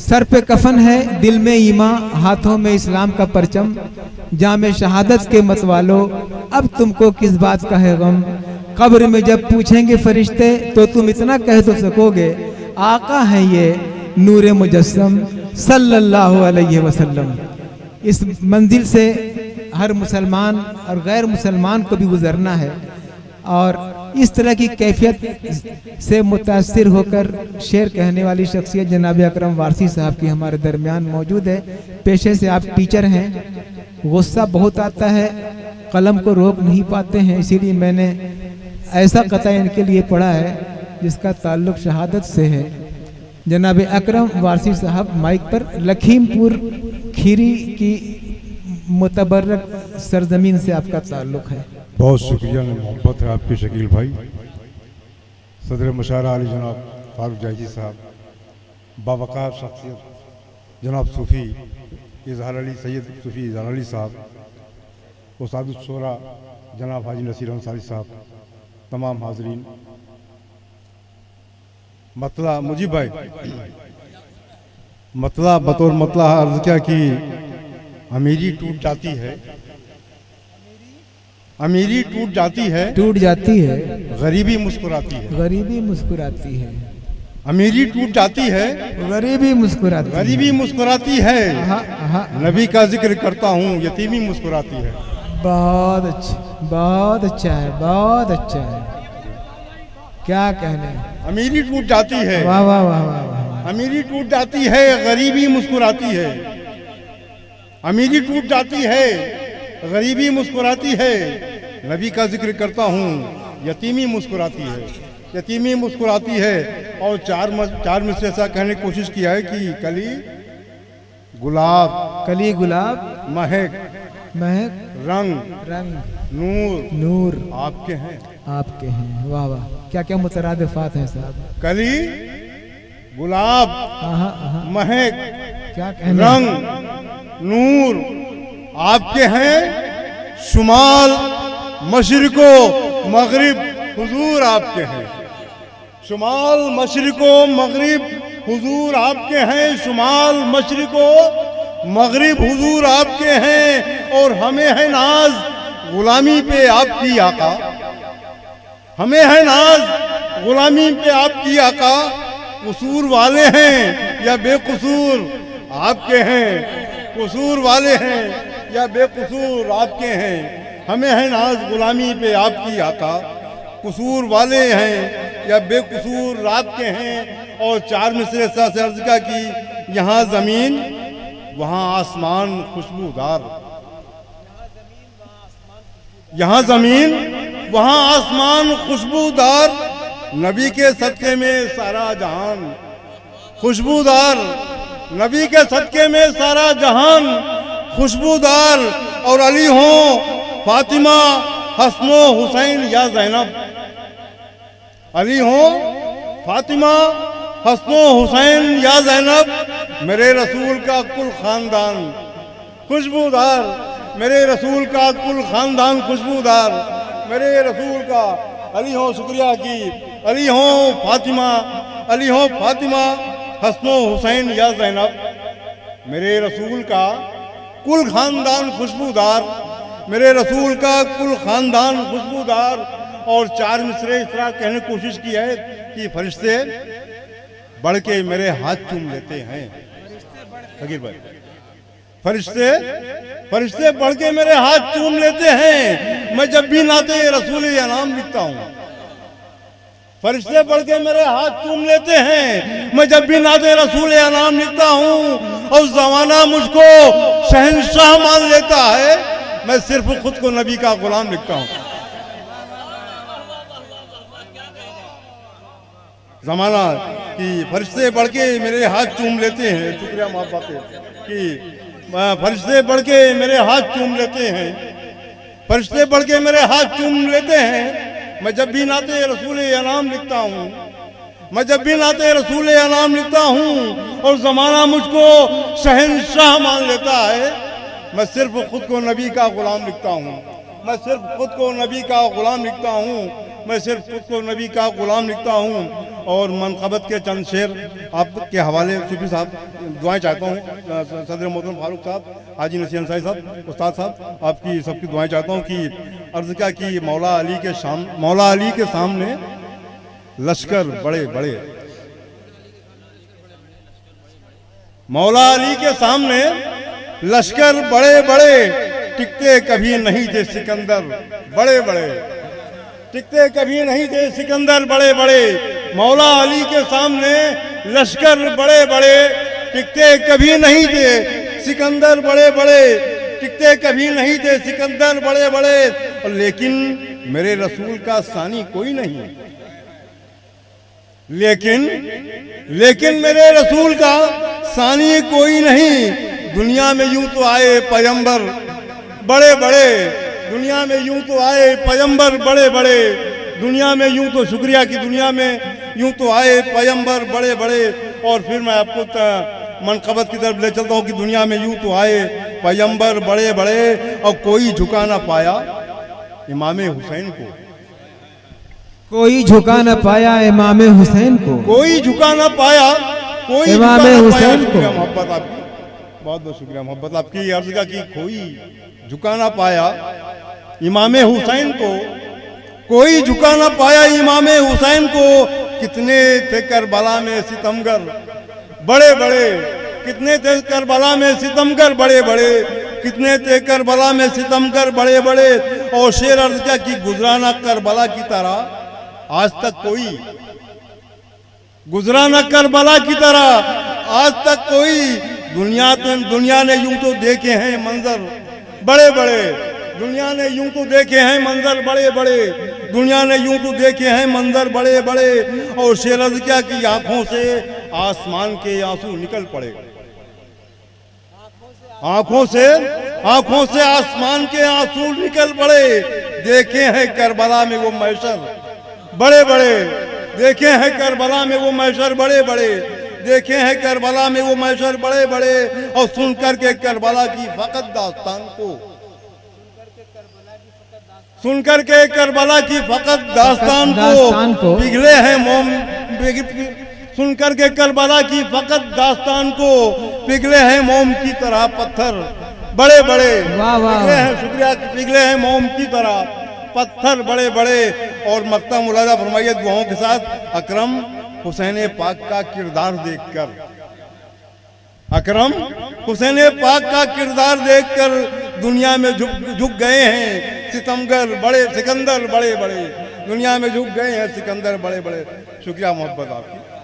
Sir पे कफन है, दिल में ईमान, हाथों में इस्लाम का परचम, जामे शहादत के मतवालो, अब तुमको किस बात का है गम। कब्र में जब पूछेंगे फरिश्ते तो तुम इतना कह तो सकोगे, आका है ये नूरे मुजस्सम सल्लल्लाहु अलैहि वसल्लम। इस मंजिल से हर मुसलमान और गैर मुसलमान को भी गुजरना है और इस तरह की कैफियत से मुतासिर होकर शेर कहने वाली शख्सियत जनाब अकरम वारसी साहब की हमारे दरमियान मौजूद है। पेशे से आप टीचर हैं, गुस्सा बहुत आता है, कलम को रोक नहीं पाते हैं, इसीलिए मैंने ऐसा कता इनके लिए पढ़ा है जिसका ताल्लुक शहादत से है। जनाब अकरम वारसी साहब माइक पर लखीमपुर खीरी की मुतबर्रक सरजमीन से आपका ताल्लुक है। बहुत शुक्रिया मोहब्बत है आपके शकील भाई। सदर मुशारा अली जनाब फारूक जायजी साहब, बावकार शख्सियत जनाब सूफ़ी इजहार अली सैयद सूफ़ी इजहार अली साहब, उस्ताद शोरा जनाब हाजी नसीर अंसारी साहब, तमाम हाजरीन, मतला मुजीब भाई, मतला बतौर मतला अर्ज क्या कि अमीरी टूट जाती है, अमीरी टूट जाती है, गरीबी मुस्कुराती है, गरीबी मुस्कुराती है, अमीरी टूट जाती है, गरीबी मुस्कुराती, गरीबी मुस्कुराती है, नबी का जिक्र करता हूँ यतीमी मुस्कुराती है। बहुत अच्छा, बहुत अच्छा है, बहुत अच्छा है, क्या कहने। अमीरी टूट जाती है, वाह वाह वाह वाह वाह, अमीरी टूट जाती है, गरीबी मुस्कुराती है, अमीरी टूट जाती है, गरीबी मुस्कुराती है, नबी का जिक्र करता हूँ यतीमी मुस्कुराती है, यतीमी मुस्कुराती है। और चार में से ऐसा कहने की कोशिश किया है कि कली गुलाब, कली गुलाब, महक महक, रंग रंग, नूर नूर आपके हैं, आपके हैं। वाह वाह, क्या क्या मुतरादिफात हैं साहब। कली गुलाब, महक, क्या कहने, रंग नूर आपके हैं, शुमाल मशरिको मगरिब हुजूर आपके हैं, शुमाल मशरिको मगरिब हुजूर आपके हैं, शुमाल मशरिको मगरिब हुजूर आपके हैं। और हमें है नाज गुलामी पे आपकी आका, हमें है नाज गुलामी पे आपकी आका, कसूर वाले हैं या बेकसूर आपके हैं, कसूर वाले हैं या बेकसूर आपके हैं, हमें है नाज गुलामी पे आपकी आका, कसूर वाले हैं या बेकसूर आपके हैं। और चार मिसरे से अर्ज का कि यहाँ ज़मीन वहाँ आसमान खुशबूदार, यहाँ ज़मीन वहाँ आसमान खुशबूदार, नबी के सदक़े में सारा जहान खुशबूदार, नबी के सदक़े में सारा जहान खुशबूदार। और अली हो फातिमा हसनो हुसैन या ज़ैनब, अली हो फातिमा हसनो हुसैन या ज़ैनब, मेरे रसूल का कुल ख़ानदान खुशबूदार, मेरे रसूल का कुल ख़ानदान खुशबूदार, मेरे रसूल का। अली हो शुक्रिया की, अली हो फातिमा, अली हो फातिमा हसनो हुसैन या ज़ैनब, मेरे रसूल का कुल ख़ानदान खुशबूदार, मेरे रसूल का कुल ख़ानदान खुशबूदार। और चार मिसरे इस तरह कहने की कोशिश की है कि फरिश्ते बढ़ के मेरे हाथ चूम लेते हैं, फकीर भाई, फरिश्ते बढ़ के मेरे हाथ चूम लेते हैं, मैं जब भी नाते रसूल या नाम लिखता हूँ, फरिश्ते बढ़ के मेरे हाथ चूम लेते हैं, मैं जब भी नाते रसूल या नाम लिखता हूँ। और ज़माना मुझको शहंशाह मान लेता है, मैं सिर्फ खुद को नबी का गुलाम लिखता हूँ। ज़माना कि फरिश्ते बढ़ के मेरे हाथ चूम लेते हैं, शुक्रिया मोहब्बत कि फरिश्ते बढ़ के मेरे हाथ चूम लेते हैं, फरिश्ते बढ़ के मेरे हाथ चूम लेते हैं, मैं जब भी नाते रसूल या नाम लिखता हूँ, मैं जब भी नाते रसूल या नाम लिखता हूँ। और ज़माना मुझको शहंशाह मान लेता है, मैं सिर्फ खुद को नबी का गुलाम लिखता हूँ, मैं सिर्फ खुद को नबी का गुलाम लिखता हूँ। मैं सिर्फ खुद को नबी का गुलाम लिखता हूँ। और मनक़बत के चंद शेर आपके हवाले सूफी साहब दुआएं चाहता हूँ। सदर मोहतरम फारूक साहब, हाजी नसीर अंसारी साहब, उस्ताद साहब, आपकी सबकी दुआएं चाहता हूँ कि अर्ज़ क्या कि मौला अली के सामने लश्कर बड़े बड़े, मौला अली के सामने लश्कर बड़े बड़े, टिकते कभी नहीं थे सिकंदर बड़े बड़े, टिकते कभी नहीं थे सिकंदर बड़े बड़े। मौला अली के सामने लश्कर बड़े बड़े, टिकते कभी नहीं थे सिकंदर बड़े बड़े, टिकते कभी नहीं थे सिकंदर बड़े बड़े। लेकिन मेरे रसूल का सानी कोई नहीं, लेकिन मेरे रसूल का सानी कोई नहीं। दुनिया में यूं तो आए पैगंबर बड़े बड़े, दुनिया में यूं तो आए पैगंबर बड़े बड़े, दुनिया में यूं तो शुक्रिया की दुनिया में यूं तो आए पैगंबर बड़े बड़े। और फिर मैं आपको मनक़बत की तरफ ले चलता हूँ कि दुनिया में यूं तो आए पैगंबर बड़े बड़े और कोई झुका ना पाया इमाम हुसैन को, कोई झुका न पाया इमाम हुसैन को, कोई झुका ना पाया, कोई इमाम झुका ना हुसैन पाया। को। मोहब्बत आपकी, बहुत बहुत शुक्रिया मोहब्बत आपकी। अर्ज़ का कि कोई झुका ना पाया इमाम हुसैन को, कोई झुका ना पाया इमाम हुसैन को। कितने थे करबला में सितमगर बड़े बड़े, कितने थे करबला में सितमगर बड़े बड़े, कितने थे करबला में सितमगर बड़े बड़े। और शेर अर्ज़ क्या कि गुजराना करबला की तरह आज तक कोई, गुजराना करबला की तरह आज तक कोई। दुनिया ने यूं तो देखे हैं मंजर बड़े बड़े, दुनिया ने यूं तो देखे हैं मंजर बड़े बड़े, दुनिया ने यूं तो देखे हैं मंजर बड़े बड़े। और शेर अर्ज़ क्या कि आंखों से आसमान के आंसू निकल पड़े, आंखों से आसमान के आंसू निकल पड़े। देखे हैं करबला में वो महशर बड़े बड़े, देखे हैं करबला में वो महशर बड़े बड़े, देखे हैं करबला में वो महशर बड़े बड़े। और सुन करके करबला की फकत दास्तान को, सुन करके करबला की फकत दास्तान को पिघले हैं मोम, सुन करके करबला की फकत दास्तान को पिघले हैं मोम की तरह पत्थर बड़े बड़े, पिघले हैं, शुक्रिया, पिघले हैं मोम की तरह पत्थर बड़े बड़े। और मक्ता मुलाजा फरमाइए दुआओं के साथ। अकरम हुसैन पाक का किरदार देखकर, अकरम हुसैन पाक का किरदार देखकर दुनिया में झुक गए हैं सितमगर बड़े, सिकंदर बड़े बड़े, दुनिया में झुक गए हैं सिकंदर बड़े बड़े। शुक्रिया मोहब्बत आपकी।